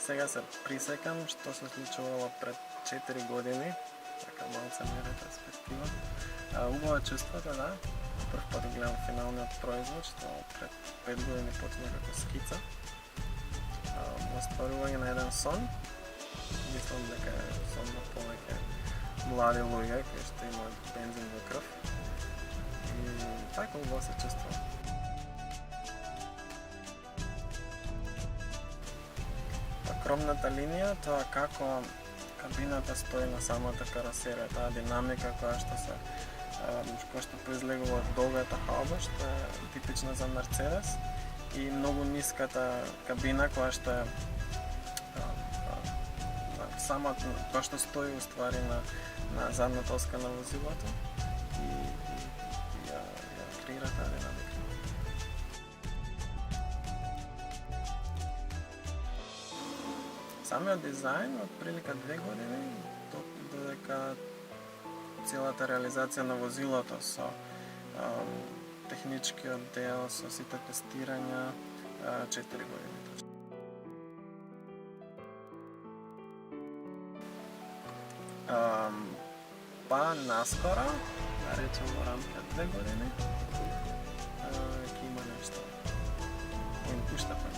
Сега се присекам што се случувало пред 4 години, така малце ме ретроспектива. Убаво е чувството, да. Прв пат гледам финалниот производ, што пред 5 години почна како скица. Остварување на еден сон. Мислам дека е сон на повеќе млади луѓе кои што имаат бензин во крв. И така убаво се чувствувам. Кромната линија, тоа како кабината стои на самата каросерија, таа динамика која што произлегува од долгата халба, што е типична за Мерцедес, и многу ниската кабина која што е која што стои уствари на задната оска на возилото и ја креира таа динамика. Самиот дизајн од прилика 2 години, додека целата реализација на возилото со техничкиот дел, со сите тестирања, 4 години точно. Па наскоро, да речем во рамка 2 години, ќе има нешто. Уште по